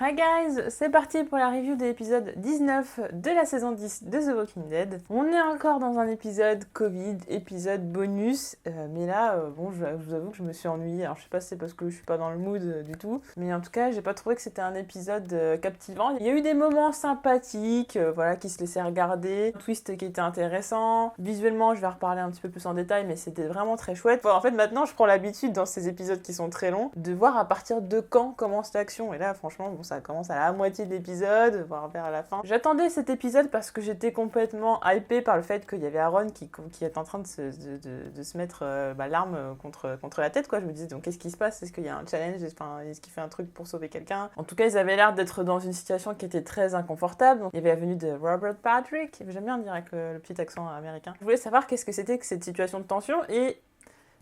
Hi guys, c'est parti pour la review de l'épisode 19 de la saison 10 de The Walking Dead. On est encore dans un épisode Covid, épisode bonus, mais là, je vous avoue que je me suis ennuyée. Alors je sais pas si c'est parce que je suis pas dans le mood du tout, mais en tout cas, j'ai pas trouvé que c'était un épisode captivant. Il y a eu des moments sympathiques, qui se laissaient regarder, un twist qui était intéressant. Visuellement, je vais en reparler un petit peu plus en détail, mais c'était vraiment très chouette. En fait, maintenant, je prends l'habitude dans ces épisodes qui sont très longs de voir à partir de quand commence l'action. Et là, franchement, ça commence à la moitié de l'épisode, voire vers la fin. J'attendais cet épisode parce que j'étais complètement hypée par le fait qu'il y avait Aaron qui est en train de se mettre l'arme contre la tête, quoi. Je me disais, donc qu'est-ce qui se passe? Est-ce qu'il y a un challenge? Est-ce qu'il fait un truc pour sauver quelqu'un? En tout cas, ils avaient l'air d'être dans une situation qui était très inconfortable. Donc, il y avait la venue de Robert Patrick. J'aime bien dire avec le petit accent américain. Je voulais savoir qu'est-ce que c'était que cette situation de tension et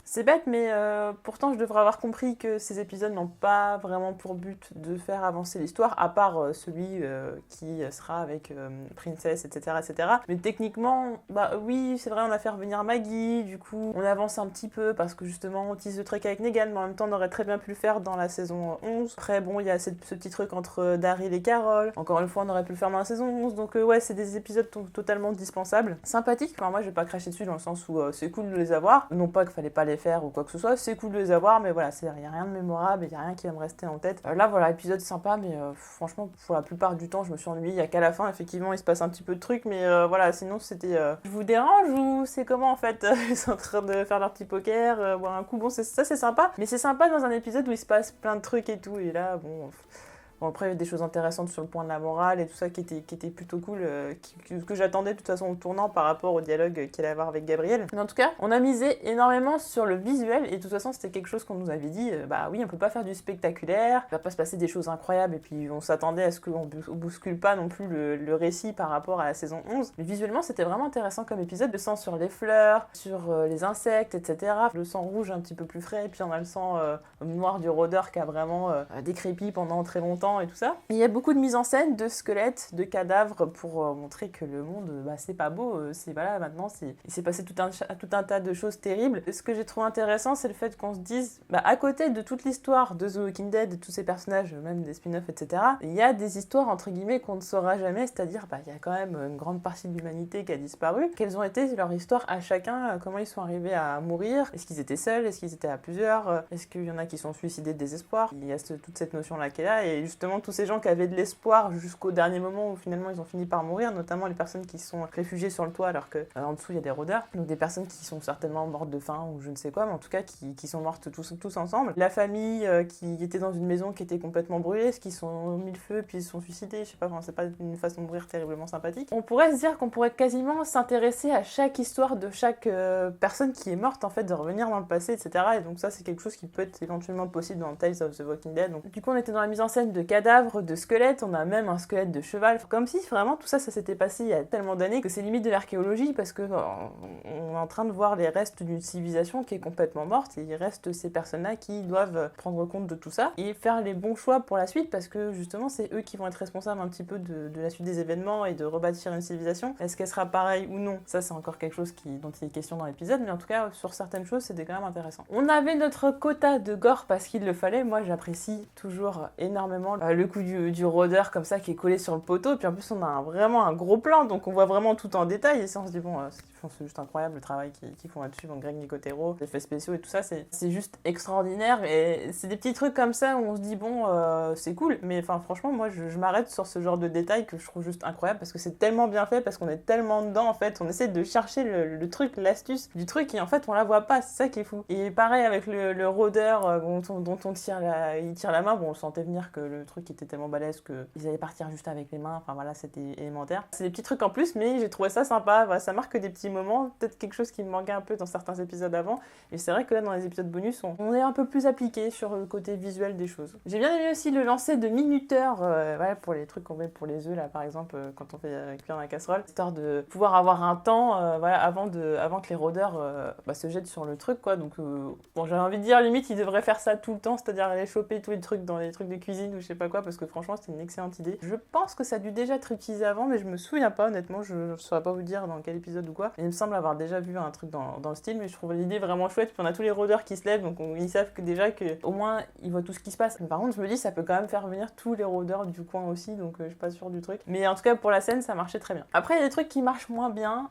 c'est bête, mais pourtant je devrais avoir compris que ces épisodes n'ont pas vraiment pour but de faire avancer l'histoire, à part celui qui sera avec Princess, etc., etc. Mais techniquement, oui, c'est vrai, on a fait revenir Maggie, du coup, on avance un petit peu, parce que justement, on tease le truc avec Negan, mais en même temps, on aurait très bien pu le faire dans la saison 11. Après, bon, il y a ce petit truc entre Daryl et Carol. Encore une fois, on aurait pu le faire dans la saison 11, donc ouais, c'est des épisodes totalement dispensables. Sympathiques, enfin, moi, je vais pas cracher dessus dans le sens où c'est cool de les avoir. Non pas qu'il fallait pas les faire ou quoi que ce soit, c'est cool de les avoir, mais voilà, il n'y a rien de mémorable, il n'y a rien qui va me rester en tête. Là, voilà, épisode sympa, mais franchement, pour la plupart du temps, je me suis ennuyée. Il n'y a qu'à la fin, effectivement, il se passe un petit peu de trucs, mais voilà, sinon, c'était... Je vous dérange ou c'est comment, en fait? Ils sont en train de faire leur petit poker, boire un coup. Bon, ça, c'est sympa, mais c'est sympa dans un épisode où il se passe plein de trucs et tout, et là, bon... Bon, après, il y a des choses intéressantes sur le point de la morale et tout ça qui était plutôt cool, que j'attendais de toute façon au tournant par rapport au dialogue qu'il allait avoir avec Gabriel. Mais en tout cas, on a misé énormément sur le visuel et de toute façon, c'était quelque chose qu'on nous avait dit, oui, on peut pas faire du spectaculaire, il va pas se passer des choses incroyables et puis on s'attendait à ce qu'on bouscule pas non plus le récit par rapport à la saison 11. Mais visuellement, c'était vraiment intéressant comme épisode, le sang sur les fleurs, sur les insectes, etc. Le sang rouge un petit peu plus frais et puis on a le sang noir du rôdeur qui a vraiment décrépi pendant très longtemps et tout ça. Et il y a beaucoup de mise en scène de squelettes, de cadavres pour montrer que le monde, c'est pas beau. Maintenant, il s'est passé tout un tas de choses terribles. Ce que j'ai trouvé intéressant, c'est le fait qu'on se dise, à côté de toute l'histoire de The Walking Dead, de tous ces personnages, même des spin-offs, etc., il y a des histoires, entre guillemets, qu'on ne saura jamais, c'est-à-dire, il y a quand même une grande partie de l'humanité qui a disparu. Quelles ont été leurs histoires à chacun? Comment ils sont arrivés à mourir? Est-ce qu'ils étaient seuls? Est-ce qu'ils étaient à plusieurs? Est-ce qu'il y en a qui sont suicidés de désespoir? Il y a toute cette notion-là qui est là, et justement tous ces gens qui avaient de l'espoir jusqu'au dernier moment où finalement ils ont fini par mourir, notamment les personnes qui sont réfugiées sur le toit alors que en dessous il y a des rôdeurs, donc des personnes qui sont certainement mortes de faim ou je ne sais quoi, mais en tout cas qui sont mortes tous ensemble. La famille qui était dans une maison qui était complètement brûlée, qui sont mis le feu puis ils se sont suicidés, je sais pas, c'est pas une façon de mourir terriblement sympathique. On pourrait se dire qu'on pourrait quasiment s'intéresser à chaque histoire de chaque personne qui est morte en fait, de revenir dans le passé, etc. Et donc ça c'est quelque chose qui peut être éventuellement possible dans Tales of the Walking Dead. Donc, du coup on était dans la mise en scène de cadavres, de squelettes, on a même un squelette de cheval, comme si vraiment tout ça s'était passé il y a tellement d'années que c'est limite de l'archéologie parce que on est en train de voir les restes d'une civilisation qui est complètement morte et il reste ces personnes-là qui doivent prendre compte de tout ça et faire les bons choix pour la suite parce que justement c'est eux qui vont être responsables un petit peu de la suite des événements et de rebâtir une civilisation. Est-ce qu'elle sera pareille ou non? Ça c'est encore quelque chose dont il est question dans l'épisode, mais en tout cas sur certaines choses c'était quand même intéressant. On avait notre quota de gore parce qu'il le fallait, moi j'apprécie toujours énormément le coup du rôdeur comme ça qui est collé sur le poteau, et puis en plus on a vraiment un gros plan, donc on voit vraiment tout en détail, et ça on se dit c'est juste incroyable le travail qu'ils font là-dessus, donc Greg Nicotero, les effets spéciaux et tout ça, c'est juste extraordinaire, et c'est des petits trucs comme ça où on se dit c'est cool, mais franchement moi je m'arrête sur ce genre de détails que je trouve juste incroyable, parce que c'est tellement bien fait, parce qu'on est tellement dedans en fait, on essaie de chercher le truc, l'astuce du truc, et en fait on la voit pas, c'est ça qui est fou. Et pareil avec le rôdeur dont on tire il tire la main, on sentait venir que le truc était tellement balèze qu'ils allaient partir juste avec les mains, c'était élémentaire. C'est des petits trucs en plus, mais j'ai trouvé ça sympa, ça marque des petits moments, peut-être quelque chose qui me manquait un peu dans certains épisodes avant, et c'est vrai que là dans les épisodes bonus, on est un peu plus appliqué sur le côté visuel des choses. J'ai bien aimé aussi le lancer de minuteurs, pour les trucs qu'on met pour les œufs là par exemple, quand on fait cuire dans la casserole, histoire de pouvoir avoir un temps avant que les rôdeurs se jettent sur le truc quoi, donc j'avais envie de dire limite ils devraient faire ça tout le temps, c'est-à-dire aller choper tous les trucs dans les trucs de cuisine ou je sais pas quoi, parce que franchement c'était une excellente idée. Je pense que ça a dû déjà être utilisé avant, mais je me souviens pas honnêtement, je saurais pas vous dire dans quel épisode ou quoi. Il me semble avoir déjà vu un truc dans le style, mais je trouve l'idée vraiment chouette. Puis on a tous les rôdeurs qui se lèvent, donc ils savent que déjà que au moins ils voient tout ce qui se passe. Mais par contre je me dis ça peut quand même faire venir tous les rôdeurs du coin aussi, donc je suis pas sûre du truc. Mais en tout cas pour la scène ça marchait très bien. Après il y a des trucs qui marchent moins bien,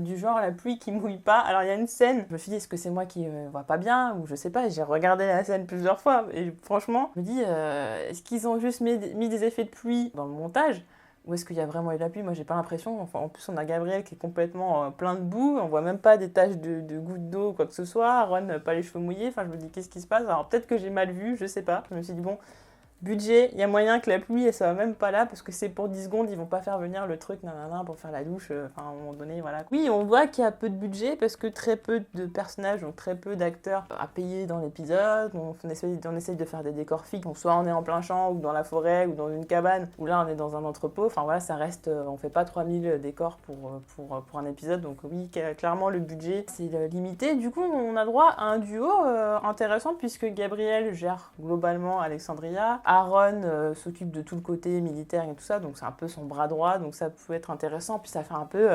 du genre la pluie qui mouille pas. Alors il y a une scène, je me suis dit est-ce que c'est moi qui vois pas bien, ou je sais pas, j'ai regardé la scène plusieurs fois, et franchement je me dis est-ce qu'ils ont juste mis des effets de pluie dans le montage, ou est-ce qu'il y a vraiment eu de la pluie? Moi j'ai pas l'impression. Enfin, en plus on a Gabriel qui est complètement plein de boue, on voit même pas des taches de gouttes d'eau ou quoi que ce soit, Aaron pas les cheveux mouillés, enfin je me dis qu'est-ce qui se passe? Alors peut-être que j'ai mal vu, je sais pas, je me suis dit bon, budget, il y a moyen que la pluie elle soit même pas là, parce que c'est pour 10 secondes, ils vont pas faire venir le truc nanana pour faire la douche, enfin à un moment donné voilà. Oui, on voit qu'il y a peu de budget parce que très peu de personnages, donc très peu d'acteurs à payer dans l'épisode. On essaye de faire des décors fixes, donc soit on est en plein champ ou dans la forêt ou dans une cabane, ou là on est dans un entrepôt, enfin voilà, ça reste, on fait pas 3000 décors pour un épisode, donc oui, clairement le budget c'est limité. Du coup on a droit à un duo intéressant, puisque Gabriel gère globalement Alexandria, Aaron s'occupe de tout le côté militaire et tout ça, donc c'est un peu son bras droit, donc ça peut être intéressant. Puis ça fait un peu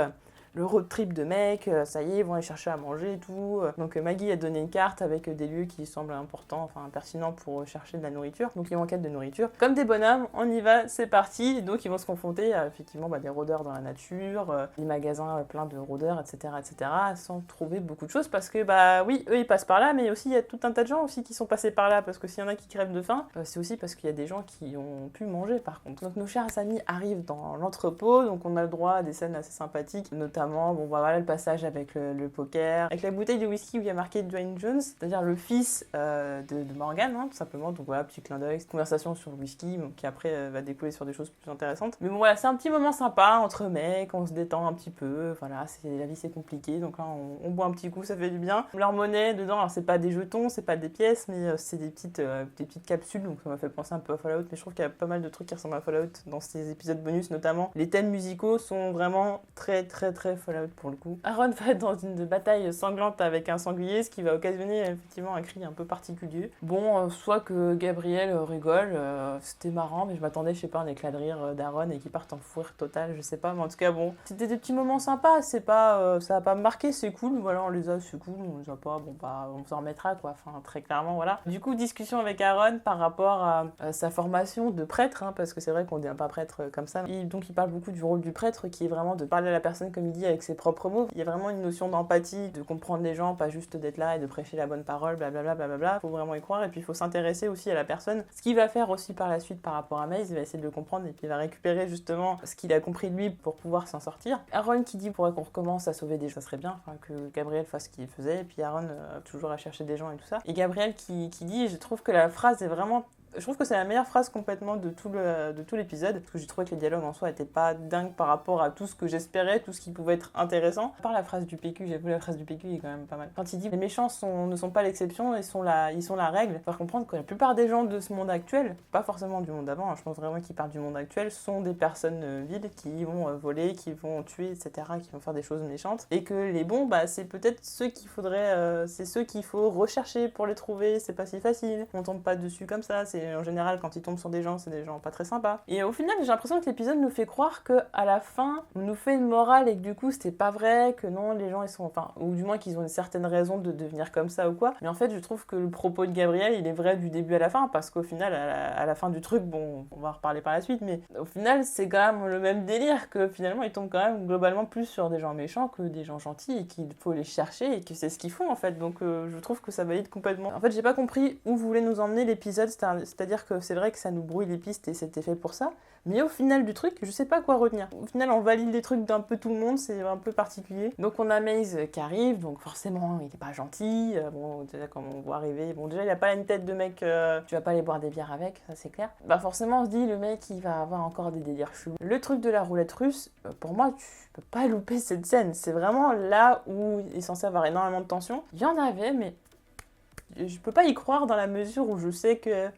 le road trip de mecs, ça y est, ils vont aller chercher à manger et tout. Donc Maggie a donné une carte avec des lieux qui semblent importants, enfin pertinents pour chercher de la nourriture. Donc ils vont en quête de nourriture. Comme des bonhommes, on y va, c'est parti. Donc ils vont se confronter à effectivement des rôdeurs dans la nature, des magasins pleins de rôdeurs, etc., sans trouver beaucoup de choses, parce que bah oui, eux ils passent par là, mais aussi il y a tout un tas de gens aussi qui sont passés par là, parce que s'il y en a qui crèvent de faim, c'est aussi parce qu'il y a des gens qui ont pu manger par contre. Donc nos chers amis arrivent dans l'entrepôt, donc on a le droit à des scènes assez sympathiques, notamment bon voilà le passage avec le poker, avec la bouteille de whisky où il y a marqué Dwayne Jones, c'est-à-dire le fils de Morgan, hein, tout simplement. Donc voilà, petit clin d'œil, conversation sur le whisky, donc, qui après va découler sur des choses plus intéressantes. Mais bon voilà, c'est un petit moment sympa entre mecs, on se détend un petit peu, voilà, la vie c'est compliqué, donc là on boit un petit coup, ça fait du bien. Leur monnaie dedans, alors c'est pas des jetons, c'est pas des pièces, mais c'est des petites capsules, donc ça m'a fait penser un peu à Fallout, mais je trouve qu'il y a pas mal de trucs qui ressemblent à Fallout dans ces épisodes bonus, notamment les thèmes musicaux sont vraiment très Fallout pour le coup. Aaron va être dans une bataille sanglante avec un sanglier, ce qui va occasionner effectivement un cri un peu particulier. Bon, soit que Gabriel rigole, c'était marrant, mais je m'attendais, je sais pas, un éclat de rire d'Aaron et qu'il parte en fou rire total, je sais pas, mais en tout cas bon, c'était des petits moments sympas, c'est pas, ça va pas me marquer, c'est cool, voilà, on les a, c'est cool, on les a pas, bon bah on s'en remettra quoi, enfin très clairement, voilà. Du coup, discussion avec Aaron par rapport à sa formation de prêtre, hein, parce que c'est vrai qu'on devient pas prêtre comme ça, et donc il parle beaucoup du rôle du prêtre qui est vraiment de parler à la personne comme il dit avec ses propres mots. Il y a vraiment une notion d'empathie, de comprendre les gens, pas juste d'être là et de prêcher la bonne parole, blablabla, blablabla. Faut vraiment y croire, et puis il faut s'intéresser aussi à la personne. Ce qu'il va faire aussi par la suite par rapport à Maze, il va essayer de le comprendre et puis il va récupérer justement ce qu'il a compris de lui pour pouvoir s'en sortir. Aaron qui dit pourrait qu'on recommence à sauver des gens, ça serait bien, enfin, que Gabriel fasse ce qu'il faisait, et puis Aaron toujours à chercher des gens et tout ça. Et Gabriel qui dit, je trouve que la phrase est vraiment... Je trouve que c'est la meilleure phrase complètement de tout l'épisode, parce que j'ai trouvé que les dialogues en soi n'étaient pas dingues par rapport à tout ce que j'espérais, tout ce qui pouvait être intéressant. Par la phrase du PQ, j'avoue la phrase du PQ est quand même pas mal. Quand il dit les méchants ne sont pas l'exception, ils sont la règle, il faut comprendre que la plupart des gens de ce monde actuel, pas forcément du monde d'avant, hein, je pense vraiment qu'ils parlent du monde actuel, sont des personnes viles qui vont voler, qui vont tuer, etc., qui vont faire des choses méchantes, et que les bons, bah c'est peut-être ceux qu'il faudrait, c'est ceux qu'il faut rechercher pour les trouver, c'est pas si facile, on tombe pas dessus comme ça, c'est en général quand ils tombent sur des gens, c'est des gens pas très sympas. Et au final, j'ai l'impression que l'épisode nous fait croire que à la fin, on nous fait une morale et que du coup, c'était pas vrai, que non, les gens ils sont, enfin, ou du moins qu'ils ont une certaine raison de devenir comme ça ou quoi. Mais en fait, je trouve que le propos de Gabriel, il est vrai du début à la fin, parce qu'au final, à la fin du truc, bon, on va en reparler par la suite, mais au final, c'est quand même le même délire, que finalement, ils tombent quand même globalement plus sur des gens méchants que des gens gentils, et qu'il faut les chercher et que c'est ce qu'ils font en fait. Donc je trouve que ça valide complètement. En fait, j'ai pas compris où voulait nous emmener l'épisode, c'est-à-dire que c'est vrai que ça nous brouille les pistes et c'était fait pour ça, mais au final du truc, je sais pas quoi retenir. Au final, on valide les trucs d'un peu tout le monde, c'est un peu particulier. Donc on a Maze qui arrive, donc forcément il est pas gentil, bon déjà quand on voit arriver, bon déjà il a pas une tête de mec, tu vas pas aller boire des bières avec, ça c'est clair. Bah forcément on se dit le mec il va avoir encore des délires chelous. Le truc de la roulette russe, pour moi tu peux pas louper cette scène, c'est vraiment là où il est censé avoir énormément de tension. Il y en avait, mais je peux pas y croire dans la mesure où je sais que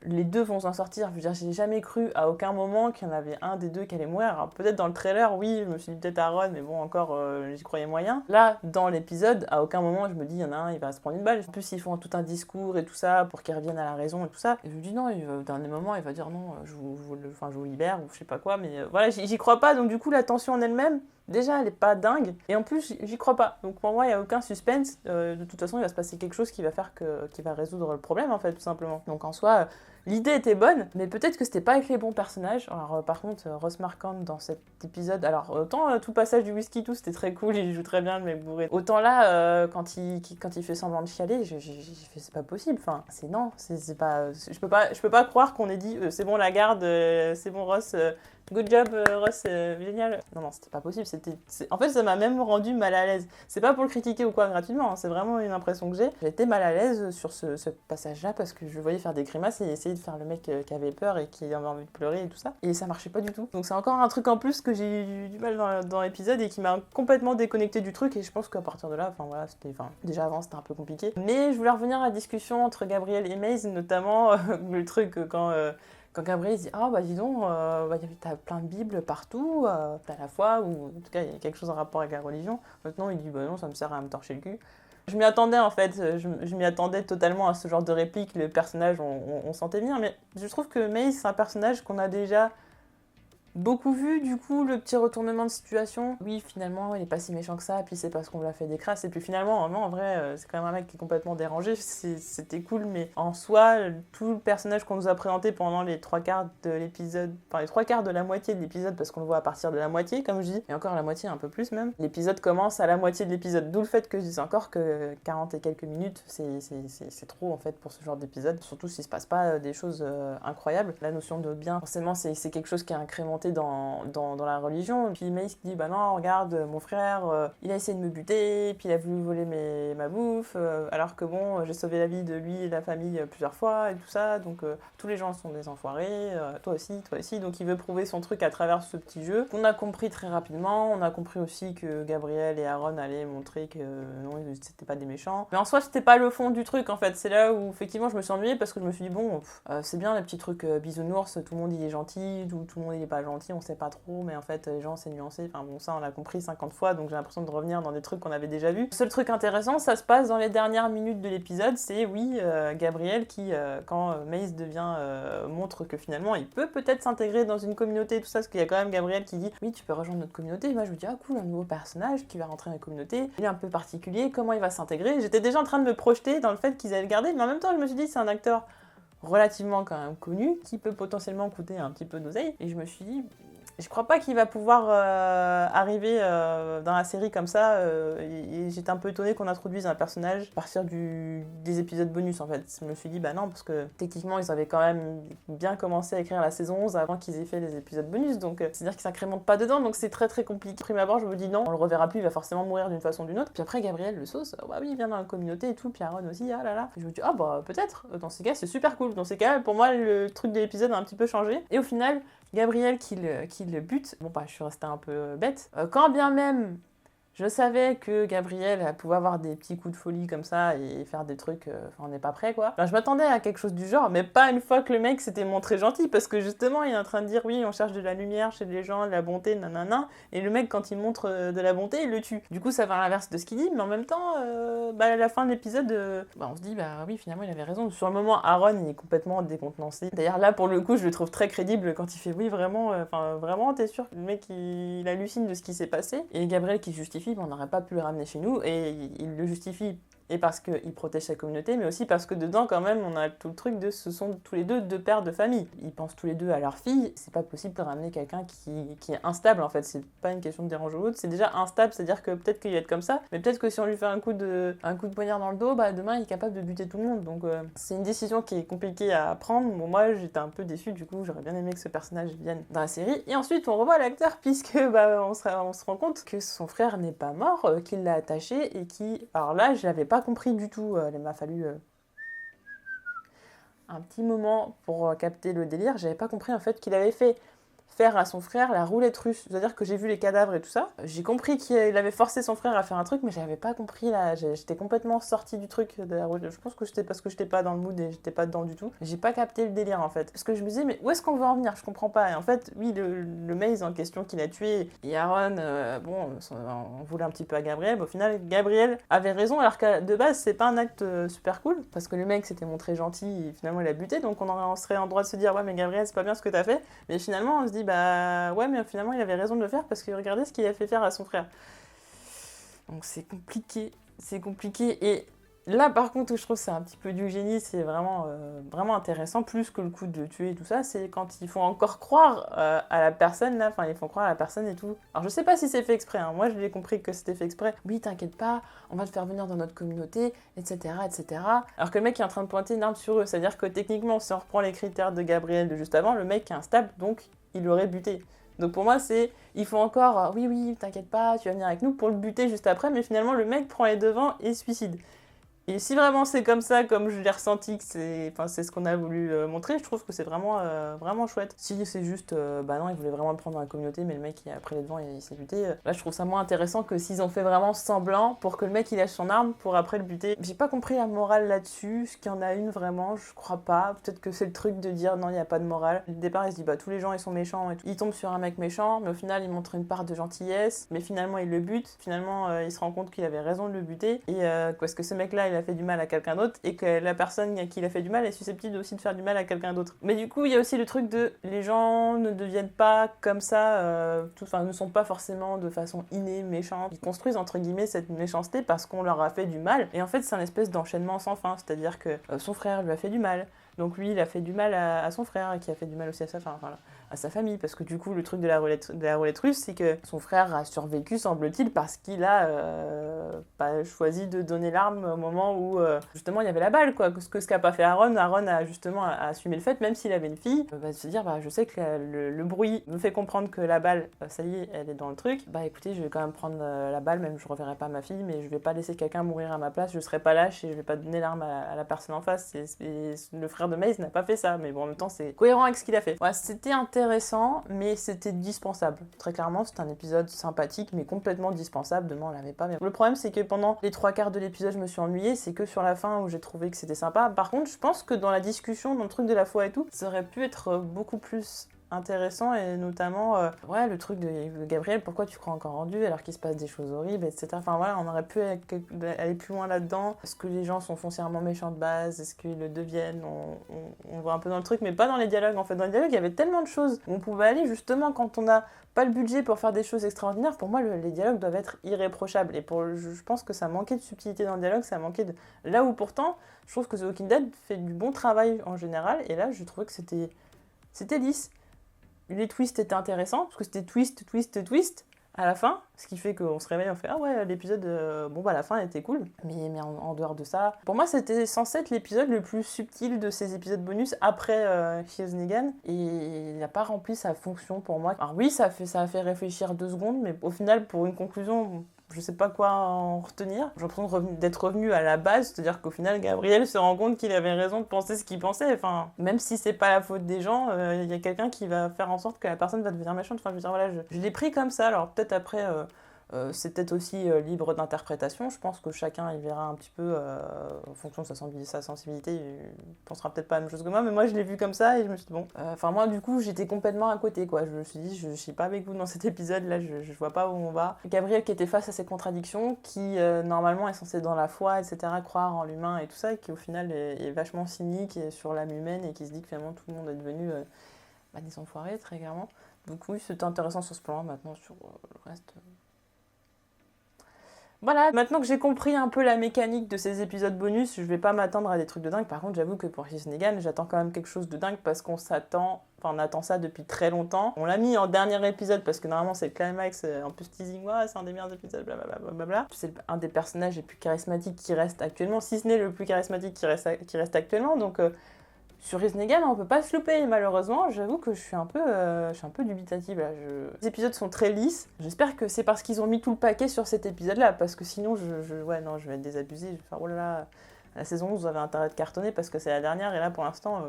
les deux vont s'en sortir. Je veux dire, j'ai jamais cru à aucun moment qu'il y en avait un des deux qui allait mourir. Alors peut-être dans le trailer, oui, je me suis dit peut-être Aaron, mais bon, encore, j'y croyais moyen. Là, dans l'épisode, à aucun moment je me dis, il y en a un, il va se prendre une balle. En plus, ils font tout un discours et tout ça pour qu'il revienne à la raison et tout ça. Et je me dis non, au dernier moment, il va dire non, je vous libère ou je sais pas quoi. Mais voilà, j'y crois pas. Donc du coup, la tension en elle-même, déjà, elle est pas dingue. Et en plus, j'y crois pas. Donc pour moi, il n'y a aucun suspense. De toute façon, il va se passer quelque chose qui va faire qui va résoudre le problème, en fait, tout simplement. Donc en soi, l'idée était bonne, mais peut-être que c'était pas avec les bons personnages. Alors par contre, Ross Marquand dans cet épisode, alors autant tout passage du whisky, tout, c'était très cool, il joue très bien le mec bourré. Autant là, quand il fait semblant de chialer, j'ai fait c'est pas possible. Enfin, c'est pas, je peux pas croire qu'on ait dit c'est bon la garde, c'est bon Ross. Good job, Ross, génial. Non, c'était pas possible. En fait, ça m'a même rendu mal à l'aise. C'est pas pour le critiquer ou quoi gratuitement, hein, c'est vraiment une impression que j'ai. J'étais mal à l'aise sur ce passage-là parce que je le voyais faire des grimaces et essayer de faire le mec qui avait peur et qui avait envie de pleurer et tout ça. Et ça marchait pas du tout. Donc c'est encore un truc en plus que j'ai eu du mal dans l'épisode et qui m'a complètement déconnecté du truc. Et je pense qu'à partir de là, déjà avant c'était un peu compliqué. Mais je voulais revenir à la discussion entre Gabriel et Maze, notamment le truc quand Gabriel dit « Ah, bah dis donc, t'as plein de bibles partout, t'as la foi, ou en tout cas, il y a quelque chose en rapport avec la religion. » Maintenant, il dit « Bah non, ça me sert à me torcher le cul. » Je m'y attendais, en fait. Je m'y attendais totalement à ce genre de réplique. Le personnage, on sentait bien. Mais je trouve que Maze, c'est un personnage qu'on a déjà beaucoup vu, du coup, le petit retournement de situation. Oui, finalement, il est pas si méchant que ça, puis c'est parce qu'on l'a fait des crasses. Et puis finalement, non, en vrai, c'est quand même un mec qui est complètement dérangé. C'était cool, mais en soi, tout le personnage qu'on nous a présenté pendant les 3/4 de l'épisode, enfin les 3/4 de la moitié de l'épisode, parce qu'on le voit à partir de la moitié, comme je dis, et encore la moitié, un peu plus même. L'épisode commence à la moitié de l'épisode, d'où le fait que je dis encore que 40 et quelques minutes, c'est trop en fait pour ce genre d'épisode, surtout s'il se passe pas des choses incroyables. La notion de bien, forcément, c'est quelque chose qui est incrémenté dans la religion. Et puis Mace qui dit bah non, regarde, mon frère, il a essayé de me buter, puis il a voulu voler ma bouffe, alors que bon, j'ai sauvé la vie de lui et de la famille plusieurs fois et tout ça, donc tous les gens sont des enfoirés, toi aussi, donc il veut prouver son truc à travers ce petit jeu. On a compris très rapidement, on a compris aussi que Gabriel et Aaron allaient montrer que non, c'était pas des méchants. Mais en soi, c'était pas le fond du truc en fait, c'est là où effectivement je me suis ennuyée parce que je me suis dit bon, c'est bien les petits trucs bisounours, tout le monde il est gentil, tout le monde il est pas gentil, on sait pas trop, mais en fait les gens c'est nuancé, enfin bon ça on l'a compris 50 fois, donc j'ai l'impression de revenir dans des trucs qu'on avait déjà vus. Le seul truc intéressant, ça se passe dans les dernières minutes de l'épisode, c'est oui, Gabriel qui, quand Mace montre que finalement il peut peut-être s'intégrer dans une communauté, tout ça, parce qu'il y a quand même Gabriel qui dit oui tu peux rejoindre notre communauté, et moi je me dis ah cool, un nouveau personnage qui va rentrer dans la communauté, il est un peu particulier, comment il va s'intégrer. J'étais déjà en train de me projeter dans le fait qu'ils allaient le garder, mais en même temps je me suis dit c'est un acteur relativement quand même connu, qui peut potentiellement coûter un petit peu d'oseille, et je me suis dit je crois pas qu'il va pouvoir arriver dans la série comme ça, et j'étais un peu étonnée qu'on introduise un personnage à partir des épisodes bonus en fait. Je me suis dit bah non, parce que techniquement ils avaient quand même bien commencé à écrire la saison 11 avant qu'ils aient fait les épisodes bonus, donc c'est-à-dire qu'ils s'incrémentent pas dedans, donc c'est très très compliqué. Prime abord je me dis non, on le reverra plus, il va forcément mourir d'une façon ou d'une autre. Puis après Gabriel le sauce, bah oui il vient dans la communauté et tout, puis Aaron aussi, ah là là. Et je me dis ah bah peut-être, dans ces cas c'est super cool, dans ces cas pour moi le truc de l'épisode a un petit peu changé, et au final Gabriel qui le bute, bon bah je suis restée un peu bête, quand bien même je savais que Gabriel pouvait avoir des petits coups de folie comme ça et faire des trucs, on n'est pas prêt quoi. Enfin, je m'attendais à quelque chose du genre, mais pas une fois que le mec s'était montré gentil, parce que justement il est en train de dire oui on cherche de la lumière chez les gens, de la bonté, nanana, et le mec quand il montre de la bonté il le tue. Du coup ça va à l'inverse de ce qu'il dit, mais en même temps, à la fin de l'épisode, on se dit bah oui finalement il avait raison. Sur le moment Aaron il est complètement décontenancé. D'ailleurs là pour le coup je le trouve très crédible quand il fait oui vraiment, vraiment t'es sûr que le mec il hallucine de ce qui s'est passé, et Gabriel qui justifie on n'aurait pas pu le ramener chez nous, et il le justifie, et parce qu'il protège sa communauté, mais aussi parce que dedans quand même on a tout le truc de ce sont tous les deux pères de famille, ils pensent tous les deux à leur fille, c'est pas possible de ramener quelqu'un qui est instable en fait, c'est pas une question de déranger l'autre, c'est déjà instable, c'est-à-dire que peut-être qu'il va être comme ça, mais peut-être que si on lui fait un coup de poignard dans le dos, bah demain il est capable de buter tout le monde, donc c'est une décision qui est compliquée à prendre. Bon, moi j'étais un peu déçue, du coup j'aurais bien aimé que ce personnage vienne dans la série, et ensuite on revoit l'acteur puisque on se rend compte que son frère n'est pas mort, qu'il l'a attaché, et qui, alors là je l'avais pas compris du tout, il m'a fallu un petit moment pour capter le délire. J'avais pas compris en fait qu'il avait fait faire à son frère la roulette russe. C'est-à-dire que j'ai vu les cadavres et tout ça. J'ai compris qu'il avait forcé son frère à faire un truc, mais j'avais pas compris là. J'étais complètement sortie du truc de la roulette. Je pense que c'était parce que j'étais pas dans le mood et j'étais pas dedans du tout. J'ai pas capté le délire en fait. Parce que je me disais, mais où est-ce qu'on veut en venir? Je comprends pas. Et en fait, oui, le Maze en question qu'il a tué, et Aaron, on voulait un petit peu à Gabriel. Au final, Gabriel avait raison, alors que de base, c'est pas un acte super cool. Parce que le mec s'était montré gentil et finalement il a buté. Donc on serait en droit de se dire, ouais, mais Gabriel, c'est pas bien ce que t'as fait. Mais finalement, on se dit, bah ouais, mais finalement, il avait raison de le faire parce que regardez ce qu'il a fait faire à son frère. Donc c'est compliqué. Et là, par contre, où je trouve que c'est un petit peu du génie, c'est vraiment intéressant, plus que le coup de tuer et tout ça, c'est quand ils font encore croire à la personne, là, enfin, ils font croire à la personne et tout. Alors, je sais pas si c'est fait exprès, hein. Moi, je l'ai compris que c'était fait exprès. Oui, t'inquiète pas, on va te faire venir dans notre communauté, etc., etc. Alors que le mec est en train de pointer une arme sur eux, c'est-à-dire que techniquement, si on reprend les critères de Gabriel de juste avant, le mec est instable, donc il l'aurait buté. Donc pour moi, il faut encore, oui, t'inquiète pas, tu vas venir avec nous pour le buter juste après, mais finalement, le mec prend les devants et suicide. Et si vraiment c'est comme ça, comme je l'ai ressenti, que c'est ce qu'on a voulu montrer, je trouve que c'est vraiment chouette. Si c'est juste, non, ils voulaient vraiment le prendre dans la communauté, mais le mec il a pris les devants et il s'est buté, là je trouve ça moins intéressant que s'ils ont fait vraiment semblant pour que le mec il lâche son arme pour après le buter. J'ai pas compris la morale là-dessus, est-ce qu'il y en a une vraiment, je crois pas. Peut-être que c'est le truc de dire non, il y a pas de morale. Au départ il se dit tous les gens ils sont méchants et tout. Il tombe sur un mec méchant, mais au final il montre une part de gentillesse, mais finalement il le bute, finalement il se rend compte qu'il avait raison de le buter, et parce que ce mec là il a fait du mal à quelqu'un d'autre et que la personne à qui il a fait du mal est susceptible aussi de faire du mal à quelqu'un d'autre. Mais du coup, il y a aussi le truc de les gens ne deviennent pas comme ça, ne sont pas forcément de façon innée méchants. Ils construisent entre guillemets cette méchanceté parce qu'on leur a fait du mal. Et en fait, c'est un espèce d'enchaînement sans fin, c'est-à-dire que son frère lui a fait du mal. Donc lui, il a fait du mal à son frère et qui a fait du mal aussi à sa famille, parce que du coup le truc de la roulette russe, c'est que son frère a survécu, semble-t-il, parce qu'il a choisi de donner l'arme au moment où justement il y avait la balle, quoi. Ce qu'a pas fait Aaron a justement assumé le fait, même s'il avait une fille, de se dire je sais que le bruit me fait comprendre que la balle, ça y est, elle est dans le truc, écoutez, je vais quand même prendre la balle, même je reverrai pas ma fille, mais je vais pas laisser quelqu'un mourir à ma place, je serai pas lâche et je vais pas donner l'arme à la personne en face. Et le frère de Maze n'a pas fait ça, mais bon, en même temps c'est cohérent avec ce qu'il a fait. Ouais, c'était intéressant, mais c'était dispensable. Très clairement, c'est un épisode sympathique, mais complètement dispensable. Demain, on l'avait pas. Mais le problème, c'est que pendant les 3/4 de l'épisode, je me suis ennuyée. C'est que sur la fin où j'ai trouvé que c'était sympa. Par contre, je pense que dans la discussion, dans le truc de la foi et tout, ça aurait pu être beaucoup plus intéressant, et notamment le truc de Gabriel, pourquoi tu crois encore en Dieu alors qu'il se passe des choses horribles, etc. Enfin voilà, on aurait pu aller plus loin là-dedans. Est-ce que les gens sont foncièrement méchants de base? Est-ce qu'ils le deviennent? On voit un peu dans le truc, mais pas dans les dialogues en fait. Dans les dialogues, il y avait tellement de choses où on pouvait aller, justement, quand on n'a pas le budget pour faire des choses extraordinaires. Pour moi, les dialogues doivent être irréprochables, et je pense que ça manquait de subtilité dans le dialogue, ça manquait de... Là où pourtant, je trouve que The Walking Dead fait du bon travail en général, et là, je trouvais que c'était lisse. Les twists étaient intéressants, parce que c'était twist à la fin, ce qui fait qu'on se réveille, on fait « Ah ouais, l'épisode, la fin était cool ». Mais en dehors de ça, pour moi, c'était censé être l'épisode le plus subtil de ces épisodes bonus après Here's Negan, et il n'a pas rempli sa fonction pour moi. Alors oui, ça a fait réfléchir 2 secondes, mais au final, pour une conclusion... Je sais pas quoi en retenir. J'ai l'impression d'être revenu à la base, c'est-à-dire qu'au final, Gabriel se rend compte qu'il avait raison de penser ce qu'il pensait. Enfin, même si c'est pas la faute des gens, y a quelqu'un qui va faire en sorte que la personne va devenir méchante. Enfin, je veux dire, voilà, je l'ai pris comme ça. Alors peut-être après, c'est peut-être aussi libre d'interprétation. Je pense que chacun il verra un petit peu en fonction de sa sensibilité. Il pensera peut-être pas la même chose que moi, mais moi je l'ai vu comme ça et je me suis dit bon. Moi du coup j'étais complètement à côté, quoi. Je me suis dit je suis pas avec vous dans cet épisode là, je vois pas où on va. Gabriel qui était face à ces contradictions, qui normalement est censé dans la foi, etc., croire en l'humain et tout ça, et qui au final est vachement cynique et sur l'âme humaine, et qui se dit que finalement tout le monde est devenu des enfoirés, très clairement. Donc oui, c'était intéressant sur ce plan. Maintenant sur le reste... Voilà, maintenant que j'ai compris un peu la mécanique de ces épisodes bonus, je vais pas m'attendre à des trucs de dingue. Par contre, j'avoue que pour Here's Negan, j'attends quand même quelque chose de dingue, parce qu'on attend ça depuis très longtemps. On l'a mis en dernier épisode parce que normalement c'est le climax, en plus teasing, c'est un des meilleurs épisodes, blablabla. C'est un des personnages les plus charismatiques qui reste actuellement, si ce n'est le plus charismatique qui reste actuellement, donc... Sur Here's Negan, on peut pas se louper, malheureusement. J'avoue que je suis un peu dubitative là. Les épisodes sont très lisses. J'espère que c'est parce qu'ils ont mis tout le paquet sur cet épisode-là, parce que sinon, je vais être désabusée. Je vais faire, oh là là, la saison 11, vous avez intérêt de cartonner parce que c'est la dernière, et là, pour l'instant,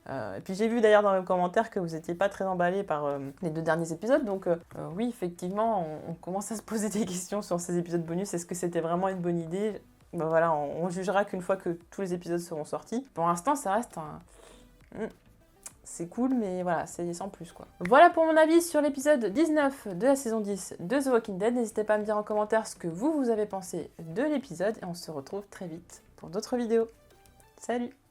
Et puis j'ai vu d'ailleurs dans les commentaires que vous n'étiez pas très emballés par les 2 derniers épisodes, donc oui, effectivement, on commence à se poser des questions sur ces épisodes bonus. Est-ce que c'était vraiment une bonne idée? Ben voilà, on jugera qu'une fois que tous les épisodes seront sortis. Pour l'instant, ça reste un... C'est cool, mais voilà, c'est sans plus, quoi. Voilà pour mon avis sur l'épisode 19 de la saison 10 de The Walking Dead. N'hésitez pas à me dire en commentaire ce que vous avez pensé de l'épisode, et on se retrouve très vite pour d'autres vidéos. Salut!